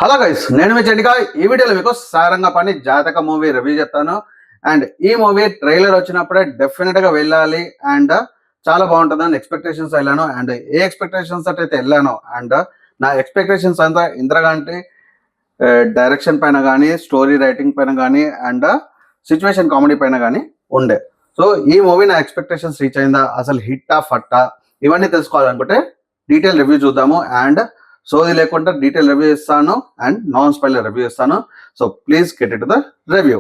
Hello guys, నేను మీ చెడ్డిగా ఈ వీడియోలో మీకు సారంగపాణి జాతక మూవీ రివ్యూ చెప్తాను. అండ్ ఈ మూవీ ట్రైలర్ వచ్చినప్పుడే డెఫినెట్ గా వెళ్ళాలి అండ్ చాలా బాగుంటుందని ఎక్స్పెక్టేషన్స్ వెళ్ళాను. అండ్ ఏ ఎక్స్పెక్టేషన్స్ అయితే వెళ్ళాను అండ్ నా ఎక్స్పెక్టేషన్స్ అంతా ఇంద్రగాంటి డైరెక్షన్ పైన కానీ, స్టోరీ రైటింగ్ పైన కానీ అండ్ సిచ్యువేషన్ కామెడీ పైన కానీ ఉండే. సో ఈ మూవీ నా ఎక్స్పెక్టేషన్స్ రీచ్ అయిందా, అసలు హిట్టా ఫట్టా, ఇవన్నీ తెలుసుకోవాలనుకుంటే డీటెయిల్ రివ్యూ చూద్దాము. అండ్ సోది లేకుండా డీటెయిల్ రివ్యూ ఇస్తాను అండ్ నాన్ స్పాయిలర్ రివ్యూ ఇస్తాను. So please get it to the review.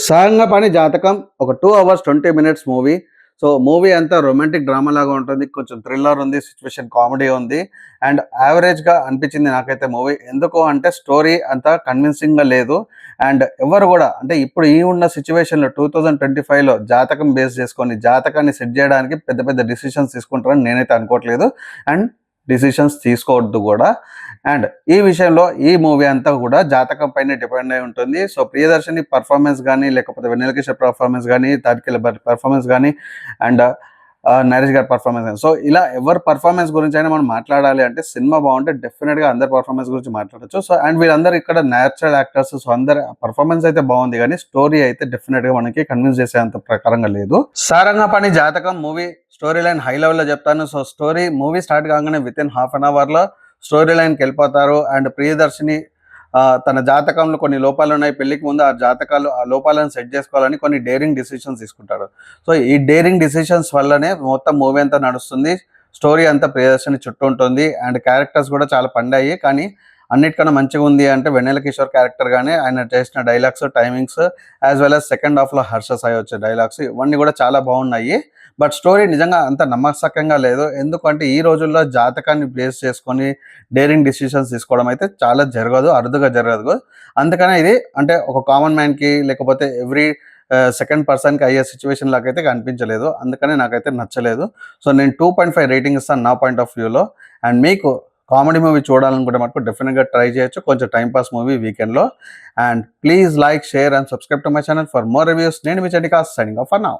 Sarangapani జాతకం ఒక 2 hours 20 minutes movie. So movie అంతా రొమాంటిక్ డ్రామా లాగా ఉంటుంది, కొంచెం థ్రిల్లర్ ఉంది, సిచ్యువేషన్ కామెడీ ఉంది అండ్ యావరేజ్ గా అనిపించింది నాకైతే మూవీ. ఎందుకు అంటే స్టోరీ అంతా కన్విన్సింగ్ గా లేదు అండ్ ఎవరు కూడా అంటే ఇప్పుడు ఈ ఉన్న సిచ్యువేషన్ లో 2025 లో జాతకం బేస్ చేసుకొని జాతకాన్ని సెట్ చేయడానికి పెద్ద పెద్ద డిసిషన్స్ తీసుకుంటారని నేనైతే అనుకోవట్లేదు అండ్ డిసిషన్స్ తీసుకోవద్దు కూడా. అండ్ ఈ విషయంలో ఈ మూవీ అంతా కూడా జాతకం పైన డిపెండ్ అయి ఉంటుంది. సో ప్రియదర్శిని పర్ఫార్మెన్స్ కానీ, లేకపోతే వెన్నెల కిషోర్ పర్ఫార్మెన్స్ కానీ, తాటికెళ్ళ పర్ఫార్మెన్స్ కానీ అండ్ నరేష్ గారి పర్ఫార్మెన్స్ కానీ, సో ఇలా ఎవరి పర్ఫార్మెన్స్ గురించి అయినా మనం మాట్లాడాలి అంటే సినిమా బాగుంటే డెఫినెట్ గా అందరి పర్ఫార్మెన్స్ గురించి మాట్లాడచ్చు. సో అండ్ వీళ్ళందరూ ఇక్కడ న్యాచురల్ యాక్టర్స్. సో అందరి పర్ఫార్మెన్స్ అయితే బాగుంది కానీ స్టోరీ అయితే డెఫినెట్ గా మనకి కన్విన్స్ చేసేంత ప్రకారంగా లేదు. Sarangapani Jathakam movie story line high level లో చెప్తాను. సో స్టోరీ మూవీ స్టార్ట్ కాగానే with in half an hour లో స్టోరీ లైన్కి వెళ్ళిపోతారు. అండ్ ప్రియదర్శిని తన జాతకంలో కొన్ని లోపాలు ఉన్నాయి, పెళ్లికి ముందు ఆ లోపాలను సెట్ చేసుకోవాలని కొన్ని డేరింగ్ డిసిషన్స్ తీసుకుంటాడు. సో ఈ డేరింగ్ డిసిషన్స్ వల్లనే మొత్తం మూవీ అంతా నడుస్తుంది. స్టోరీ అంతా ప్రియదర్శిని చుట్టూ ఉంటుంది అండ్ క్యారెక్టర్స్ కూడా చాలా పండాయి. కానీ అన్నిటికన్నా మంచిగా ఉంది అంటే వెన్నెల కిషోర్ క్యారెక్టర్ కానీ, ఆయన చేసిన dialogues, timings as well as second half లో హర్ష సాయి వచ్చే డైలాగ్స్ ఇవన్నీ కూడా చాలా బాగున్నాయి. బట్ స్టోరీ నిజంగా అంత నమ్మకంగా లేదు. ఎందుకంటే ఈ రోజుల్లో జాతకాన్ని బేస్ చేసుకొని డేరింగ్ డిసిషన్స్ తీసుకోవడం అయితే చాలా జరగదు, అరుదుగా జరగదు. అందుకనే ఇది అంటే ఒక కామన్ మ్యాన్కి లేకపోతే ఎవ్రీ సెకండ్ పర్సన్కి అయ్యే సిచ్యువేషన్ లాగా అయితే కనిపించలేదు. అందుకనే నాకైతే నచ్చలేదు. సో నేను 2.5 రేటింగ్ ఇస్తాను నా పాయింట్ ఆఫ్ వ్యూలో. అండ్ మీకు కామెడీ మూవీ చూడాలనుకుంటే మటుకు డెఫినెట్గా ట్రై చేయొచ్చు, కొంచెం టైం పాస్ మూవీ వీకెండ్లో. And please like, share and subscribe to my channel for more reviews. నేను మీ చెడ్డిగా సైనింగ్ ఆఫ్ ఫర్ నౌ.